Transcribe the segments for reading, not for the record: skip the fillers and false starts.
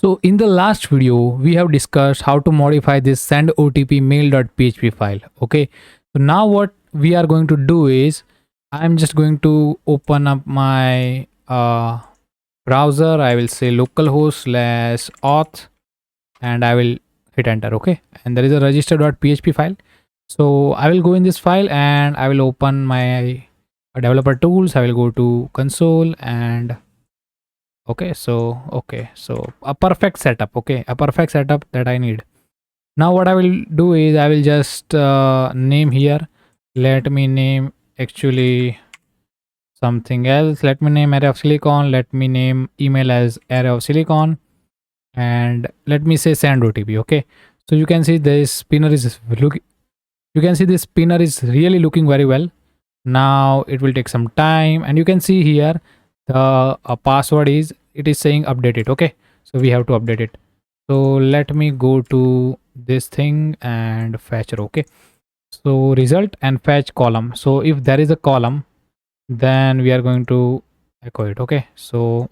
So in the last video, we have discussed how to modify this send OTP mail.php file. Okay. So now what we are going to do is I'm just going to open up my browser. I will say localhost / auth and I will hit enter. Okay. And there is a register.php file. So I will go in this file and I will open my developer tools. I will go to console and okay, so a perfect setup. Okay, a perfect setup that I need. Now what I will do is I will just name here, let me name actually something else. Let me name array of silicon, let me name email as array of silicon, and let me say send OTP. Okay, so you can see this spinner is really looking very well. Now it will take some time, and you can see here the password is, it is saying update it. Okay, so we have to update it. So let me go to this thing and fetch row. Okay, so result and fetch column. So if there is a column, then we are going to echo it. Okay, so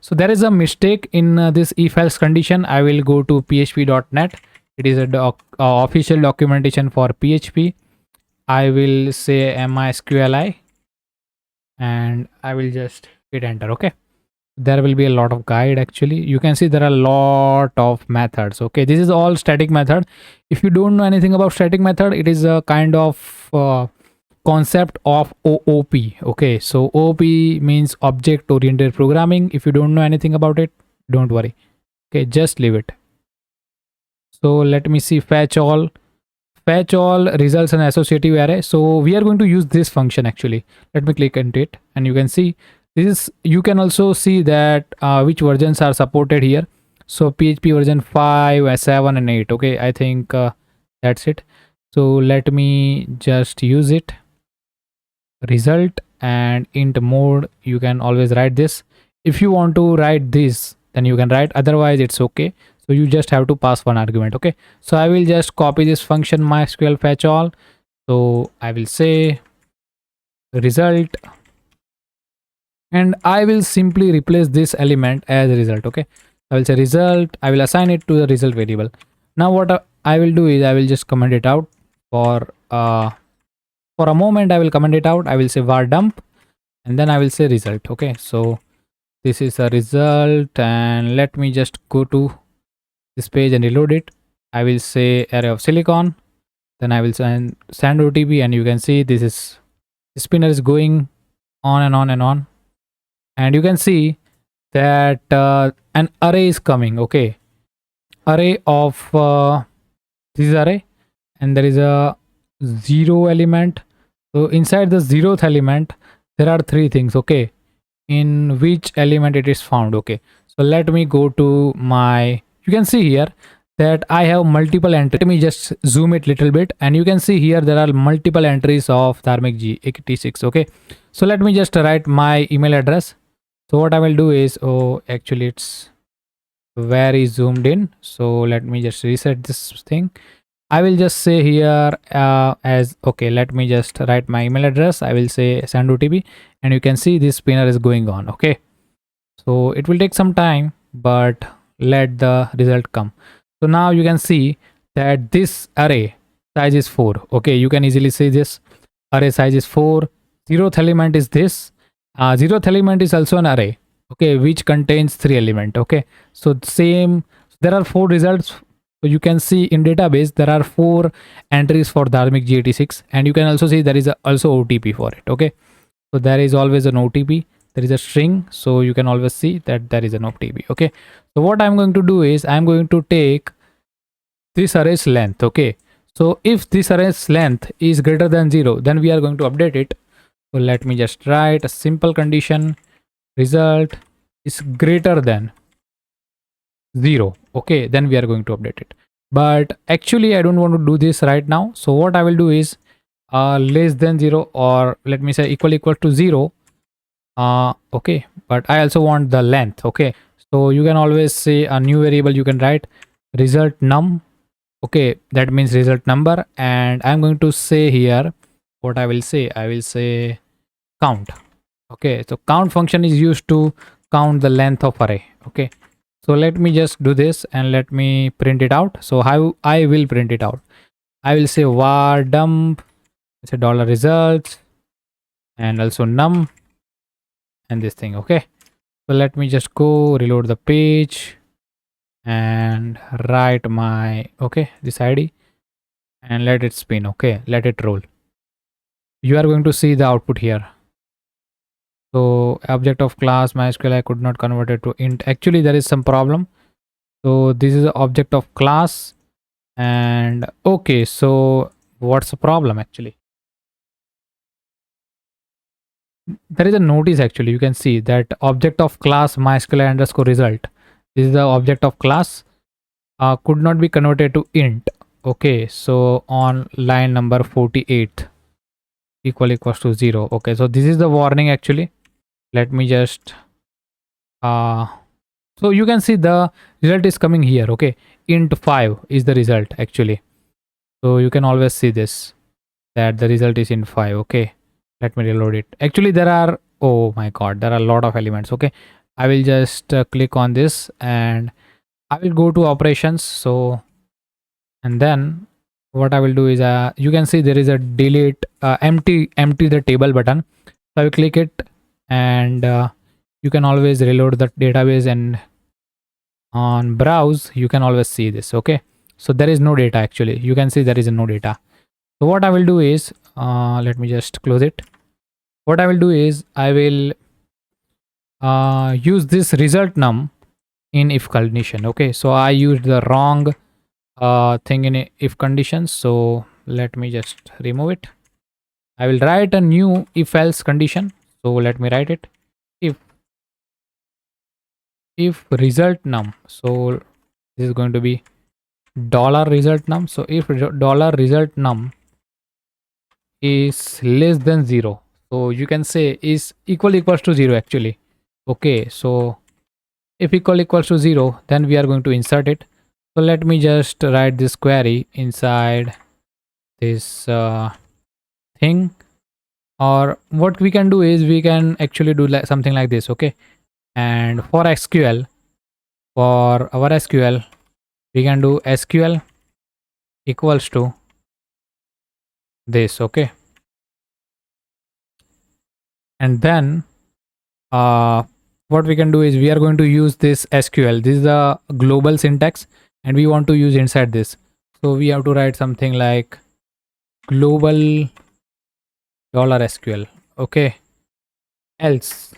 so there is a mistake in this if else condition. I will go to php.net. It is a official documentation for PHP. I will say mysqli and I will just hit enter. Okay, there will be a lot of guide. Actually, you can see there are a lot of methods. Okay, this is all static method. If you don't know anything about static method, it is a kind of concept of OOP. Okay, so OOP means object oriented programming. If you don't know anything about it, don't worry. Okay, just leave it. So let me see, fetch all results and associative array. So we are going to use this function. Actually, let me click into it and you can see this is, you can also see that which versions are supported here. So PHP version 5, 7 and 8. Okay, I think that's it. So let me just use it. Result and int mode, you can always write this. If you want to write this, then you can write, otherwise it's okay. So you just have to pass one argument. Okay, so I will just copy this function mysql fetch all. So I will say result and I will simply replace this element as a result. Okay, I will say result, I will assign it to the result variable. Now what I will do is I will just comment it out for a moment. I will comment it out. I will say var dump and then I will say result. Okay, so this is a result and let me just go to this page and reload it. I will say array of silicon, then I will send OTP and you can see this is, the spinner is going on and on and on, and you can see that an array is coming. Okay, array of this is array and there is a 0 element. So inside the 0th element there are 3 things. Okay, in which element it is found. Okay, so let me go to my, you can see here that I have multiple entries. Let me just zoom it little bit and you can see here there are multiple entries of Dharmic G86. Okay, so let me just write my email address. So what I will do is, oh actually it's very zoomed in, so let me just reset this thing. I will just say here as, okay, let me just write my email address. I will say send OTP and you can see this spinner is going on. Okay, so it will take some time, but let the result come. So now you can see that this array size is 4. Okay, you can easily see this array size is 4. 0th element is this. 0th element is also an array. Okay, which contains 3 elements. Okay, so same, there are 4 results. So you can see in database there are 4 entries for Dharmic G86 and you can also see there is also OTP for it. Okay, so there is always an OTP, there is a string, so you can always see that there is an OTP. Okay, so what I'm going to do is I'm going to take this array's length. Okay, so if this array's length is greater than 0, then we are going to update it. So let me just write a simple condition, result is greater than 0. Okay, then we are going to update it. But actually I don't want to do this right now. So what I will do is less than 0, or let me say equal to 0. Okay, but I also want the length. Okay, so you can always say a new variable, you can write result num. Okay, that means result number, and I'm going to say here what I will say count. Okay, so count function is used to count the length of array. Okay, So let me just do this and let me print it out. So how I will print it out, I will say var dump, say dollar results, and also num, and this thing. Okay, so let me just go reload the page and write my this id and let it spin. Okay, let it roll. You are going to see the output here. So object of class mysql, I could not convert it to int. Actually there is some problem. So this is the object of class, and okay, so what's the problem actually? There is a notice actually. You can see that object of class mysql underscore result, this is the object of class, could not be converted to int. Okay, so on line number 48 equals to 0. Okay, so this is the warning actually. Let me just so you can see the result is coming here. Okay, int 5 is the result actually. So you can always see this, that the result is in 5. Okay, let me reload it. Actually there are, oh my god, there are a lot of elements. Okay, I will just click on this and I will go to operations. So and then what I will do is you can see there is a delete empty the table button. So I will click it, and you can always reload the database, and on browse you can always see this. Okay, so there is no data actually. You can see there is no data. So what I will do is let me just close it. What I will do is I will use this result num in if condition. Okay, so I used the wrong thing in if conditions, so let me just remove it. I will write a new if else condition. So let me write it. If result num, so this is going to be dollar result num. So if dollar result num is less than 0, so you can say is equals to 0 actually. Okay, so if equals to 0, then we are going to insert it. So let me just write this query inside this thing, or what we can do is we can actually do like something like this. Okay, and for sql, for our sql, we can do sql equals to this. Okay, and then what we can do is we are going to use this sql. This is the global syntax and we want to use inside this. So we have to write something like global $sql. Okay, else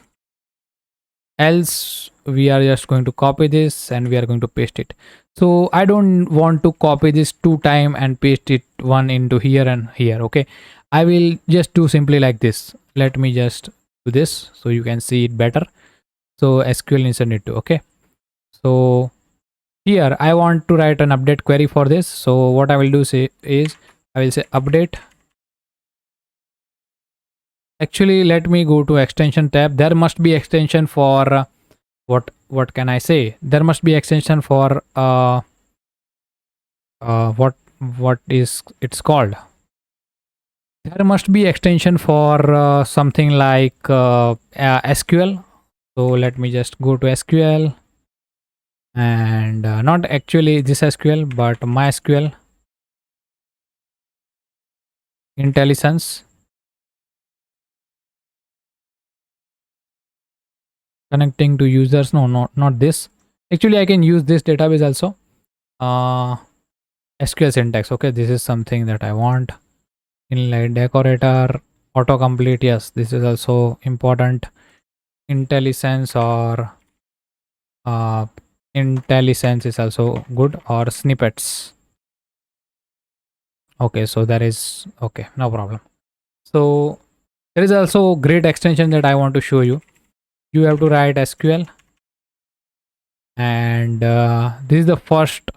we are just going to copy this and we are going to paste it. So I don't want to copy this 2 times and paste it one into here and here. Okay, I will just do simply like this. Let me just do this so you can see it better. So sql insert it to. Okay, so here I want to write an update query for this. So what I will do is I will say update. Actually let me go to extension tab. There must be extension for what can I say, there must be extension for what is it's called, there must be extension for something like sql. So let me just go to sql, and not actually this sql but mysql intelligence connecting to users. No, not this. Actually I can use this database also. sql syntax. Okay, this is something that I want. Inline decorator, autocomplete, yes, this is also important. Intelligence or intelligence is also good, or snippets. Okay, so there is, okay, no problem. So there is also great extension that I want to show you. You have to write sql, and this is the first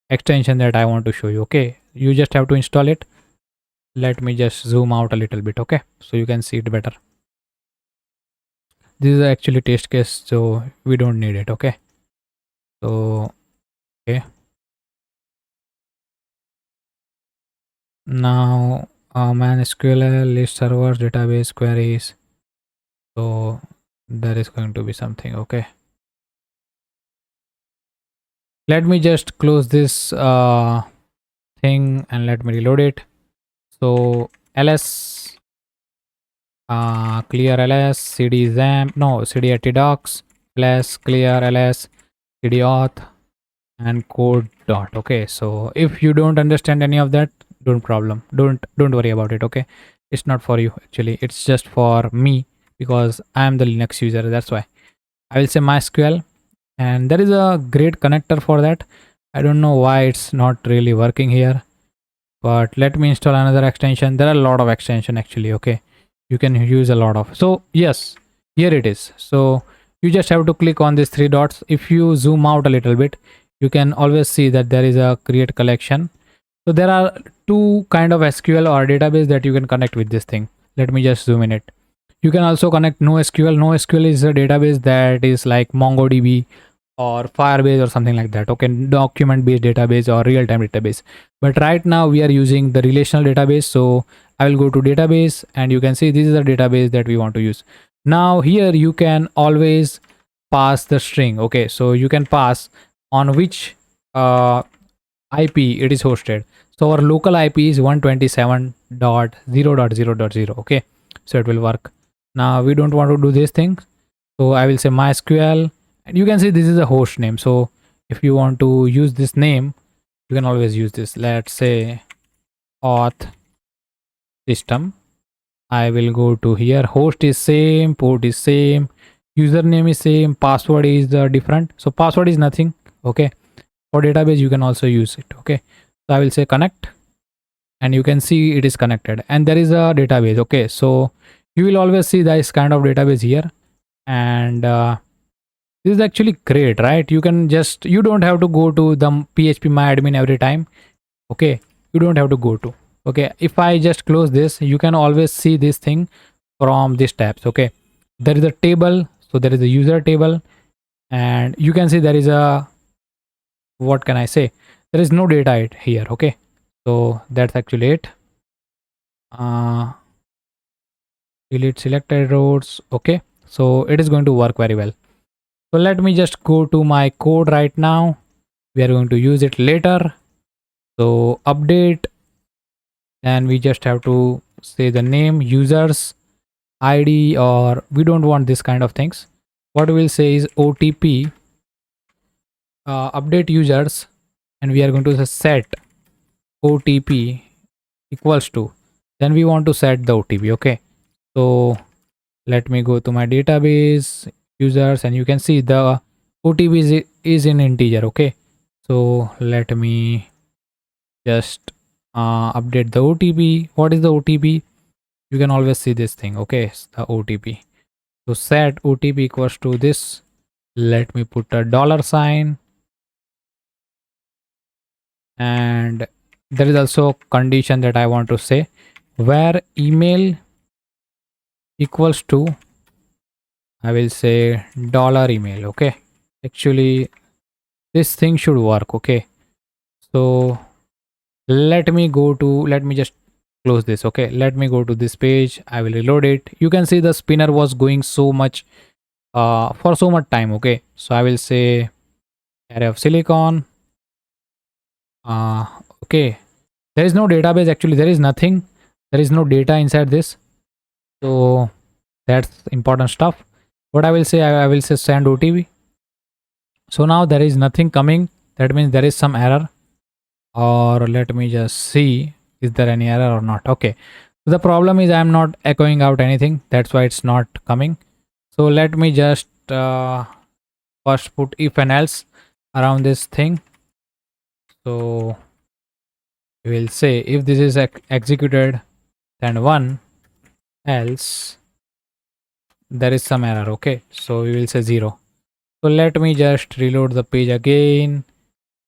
extension that I want to show you. Okay, you just have to install it. Let me just zoom out a little bit. Okay, so you can see it better. This is actually test case, so we don't need it. Okay, so okay, now MySQL list servers database queries. So there is going to be something. Okay, Let me just close this thing and let me reload it. So ls clear ls cd xampp, no, cd docs ls clear ls cd auth and code dot. Okay, so if you don't understand any of that, don't worry about it. Okay, it's not for you actually, it's just for me because I am the Linux user. That's why I will say mysql, and there is a great connector for that. I don't know why it's not really working here, but let me install another extension. There are a lot of extension actually. Okay, you can use a lot of. So yes, here it is. So you just have to click on these three dots. If you zoom out a little bit, you can always see that there is a create collection. So there are two kind of SQL or database that you can connect with this thing. Let me just zoom in it. You can also connect NoSQL. NoSQL is a database that is like MongoDB or Firebase or something like that. Okay, document based database or real time database. But right now we are using the relational database. So I will go to database and you can see this is the database that we want to use. Now here you can always pass the string. Okay, so you can pass on which IP it is hosted. So our local IP is 127.0.0.0. Okay, so it will work. Now we don't want to do this thing, so I will say mysql, and you can see this is a host name. So if you want to use this name, you can always use this. Let's say auth system. I will go to here. Host is same, port is same, username is same, password is different. So password is nothing. Okay, for database you can also use it. Okay, so I will say connect, and you can see it is connected, and there is a database. Okay, so you will always see this kind of database here, and this is actually great, right? You don't have to go to the php myadmin every time. Okay, you don't have to go to. Okay, if I just close this, you can always see this thing from these tabs. Okay, there is a table, so there is a user table, and you can see there is a, what can I say, there is no data here. Okay, so that's actually it. uh delete selected rows. Okay, so it is going to work very well. So let me just go to my code right now. We are going to use it later. So update, and we just have to say the name, users id, or we don't want this kind of things. What we'll say is otp, update users, and we are going to set otp equals to, then we want to set the otp. Okay, so let me go to my database users, and you can see the otp is in integer. Okay, so let me just update the otp. What is the otp? You can always see this thing. Okay, it's the otp. So set otp equals to this. Let me put a dollar sign, and there is also a condition that I want to say, where email equals to, I will say dollar email. Okay, actually this thing should work. Okay, so let me just close this. Okay, let me go to this page. I will reload it. You can see the spinner was going so much for so much time. Okay, so I will say array of silicon. Okay, there is no database actually, there is nothing, there is no data inside this. So that's important stuff. What I will say, I will say send otp. So now there is nothing coming, that means there is some error, or let me just see, is there any error or not. Okay, the problem is I'm not echoing out anything, that's why it's not coming. So let me just first put if and else around this thing. So we will say if this is executed, then one, else there is some error. Okay, so we will say 0. So let me just reload the page again,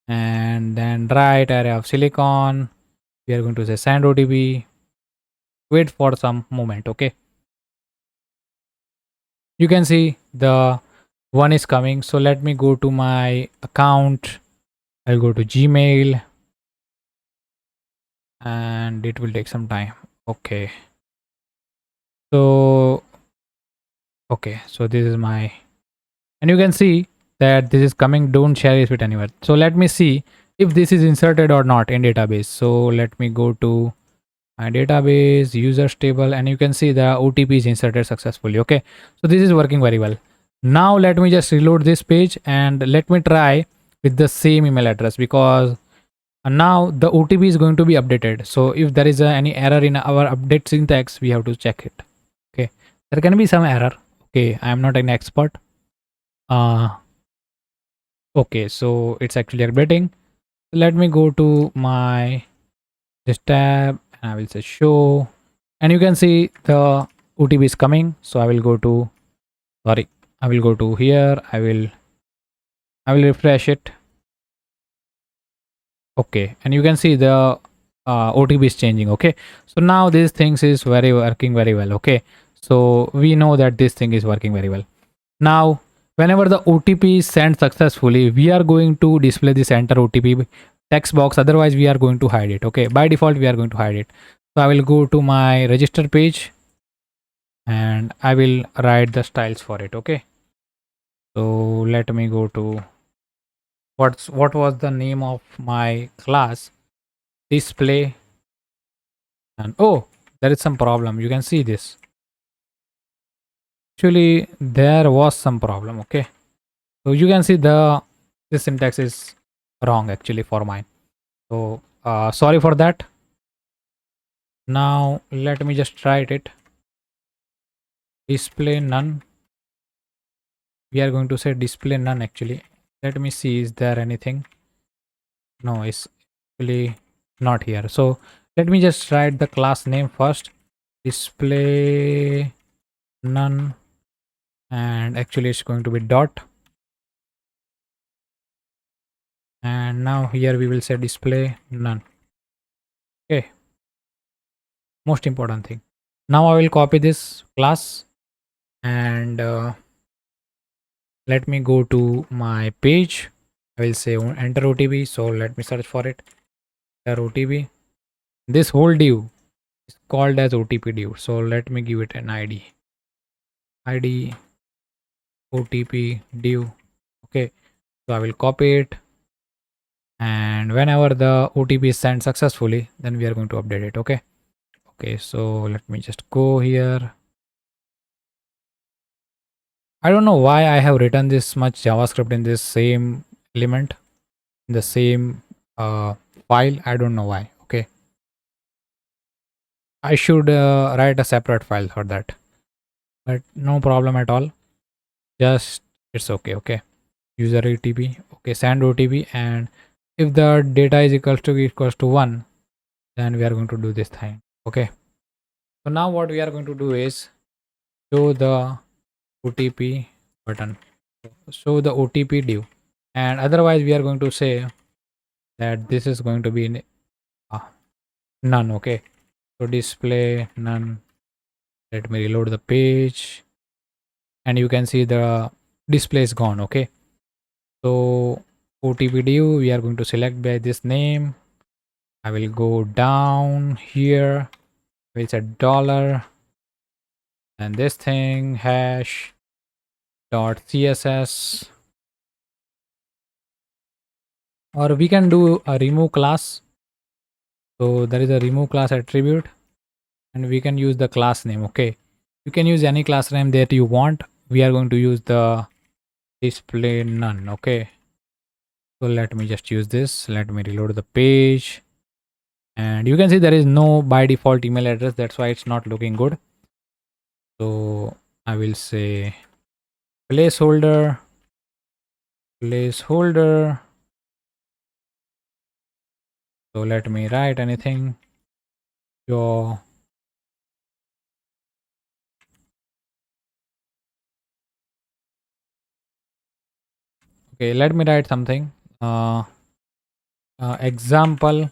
and then write array of silicon. We are going to say send otp. Wait for some moment. Okay, you can see the one is coming. So let me go to my account. I'll go to gmail, and it will take some time. Okay, so okay, so this is my, and you can see that this is coming, don't share it with anyone. So let me see if this is inserted or not in database. So let me go to my database users table, and you can see the OTP is inserted successfully. Okay, so this is working very well. Now let me just reload this page and let me try with the same email address, because now the OTP is going to be updated. So if there is any error in our update syntax, we have to check it. Okay, there can be some error. Okay, I am not an expert. uh okay, so it's actually updating. Let me go to my this tab and I will say show, and you can see the OTP is coming. So I will go to, sorry, I will go to here. I will refresh it. Okay, and you can see the OTP is changing. Okay, so now these things is very working very well. Okay, so we know that this thing is working very well. Now whenever the OTP is sent successfully, we are going to display this enter OTP text box, otherwise we are going to hide it. Okay, by default we are going to hide it. So I will go to my register page and I will write the styles for it. Okay, so let me go to what was the name of my class, display. And oh, there is some problem, you can see this. Actually there was some problem. Okay, so you can see this syntax is wrong actually for mine. So sorry for that. Now let me just try it. Display none. We are going to say display none actually. Let me see, is there anything? No, it's actually not here. So let me just write the class name first. Display none, and actually it's going to be dot. And now here we will say display none. Okay, most important thing. Now I will copy this class and let me go to my page. I will say enter OTP. So let me search for it. Enter OTP. This whole div is called as OTP div. So let me give it an ID. ID OTP div. Okay. So I will copy it. And whenever the OTP is sent successfully, then we are going to update it. Okay. Okay. So let me just go here. I don't know why I have written this much JavaScript in this same element, in the same file. I don't know why. Okay, I should write a separate file for that, but no problem at all. Just it's okay. Okay, user OTP. Okay, send OTP, and if the data is equals to 1, then we are going to do this thing. Okay, so now what we are going to do is show the OTP button, show the OTP div, and otherwise we are going to say that this is going to be in none. Okay, so display none. Let me reload the page, and you can see the display is gone. Okay, so OTP div we are going to select by this name. I will go down here, we'll set dollar, and this thing hash dot css, or we can do a remove class. So there is a remove class attribute, and we can use the class name. Okay, you can use any class name that you want. We are going to use the display none. Okay, so let me just use this. Let me reload the page, and you can see there is no by default email address. That's why it's not looking good. So I will say placeholder, placeholder. So let me write anything. Your okay, let me write something. Example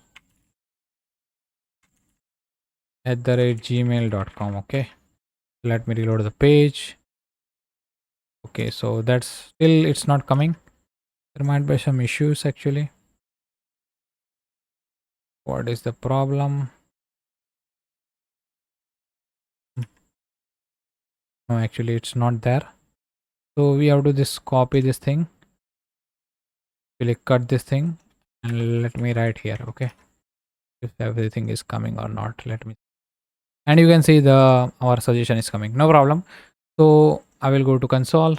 @ gmail.com. Okay, let me reload the page. Okay, so that's still it's not coming. There might be some issues actually. What is the problem? No, actually it's not there. So we have to just copy this thing Will cut this thing and let me write here. Okay, if everything is coming or not, let me, and you can see the our suggestion is coming, no problem. So I will go to console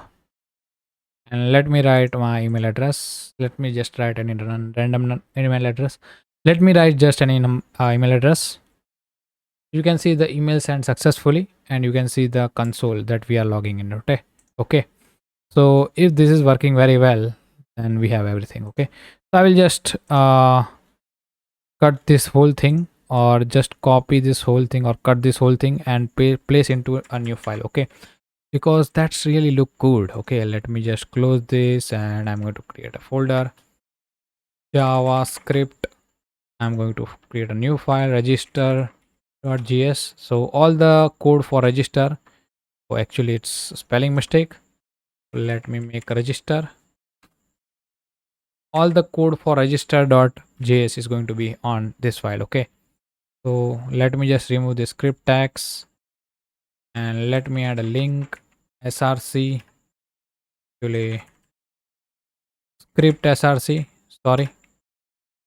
and let me write my email address. Let me just write any random email address. Let me write just any email address. You can see the email sent successfully, and you can see the console that we are logging in. Okay, so if this is working very well, then we have everything. Okay, so I will just cut this whole thing, or just copy this whole thing, or cut this whole thing and place into a new file. Okay, because that's really look good. Okay, let me just close this, and I'm going to create a folder, javascript. I'm going to create a new file, register.js. So all the code for register, oh actually it's spelling mistake, let me make a register. All the code for register.js is going to be on this file. Okay, so let me just remove the script tags, and let me add a link, src, actually script src, sorry,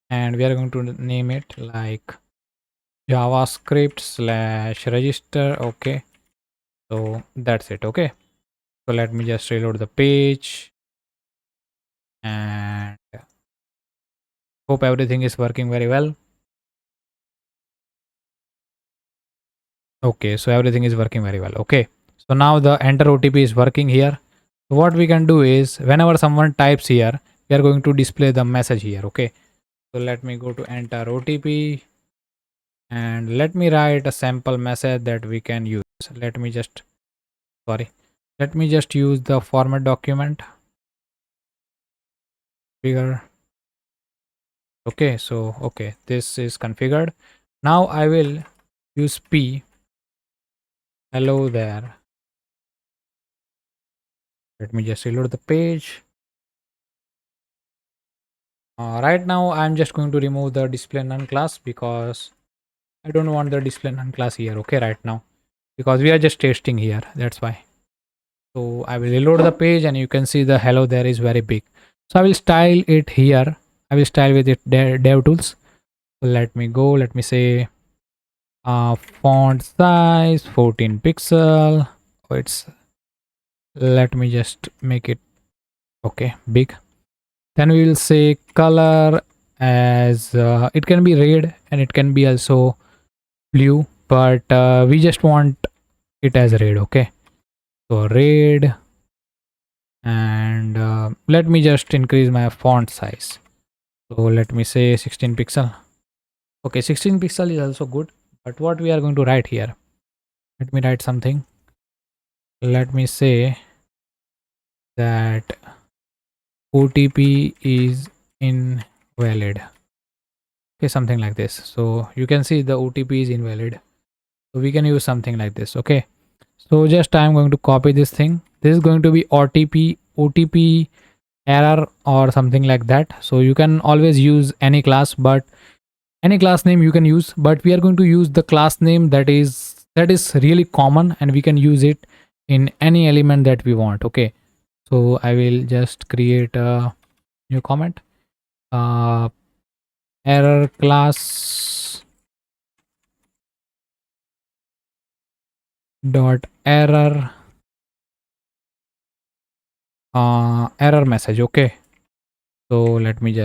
and we are going to name it like javascript slash register. Okay, so that's it. Okay, so let me just reload the page, and hope everything is working very well. Okay, so everything is working very well. Okay, so now the enter OTP is working here. So what we can do is, whenever someone types here, we are going to display the message here. Okay, so let me go to enter OTP, and let me write a sample message that we can use. Let me just, sorry, let me just use the format document figure. Okay, so okay, this is configured. Now I will use p, hello there. Let me just reload the page. Right now I'm just going to remove the display none class, because I don't want the display none class here. Okay, right now, because we are just testing here, that's why. So I will reload the page, and you can see the hello there is very big. So I will style it here. I will style with it dev tools. So let me go, let me say font size 14 pixel. Oh, it's, let me just make it okay big. Then we will say color as it can be red, and it can be also blue, but we just want it as red. Okay, so red, and let me just increase my font size. So let me say 16 pixel. Okay, 16 pixel is also good, but what we are going to write here, let me write something. Let me say that OTP is invalid. Okay, something like this. So you can see the OTP is invalid, so we can use something like this. Okay, so just I'm going to copy this thing. This is going to be OTP error or something like that. So you can always use any class, but any class name you can use, but we are going to use the class name that is really common, and we can use it in any element that we want. Okay, so I will just create a new comment, uh, error class dot error error message. Okay, so let me just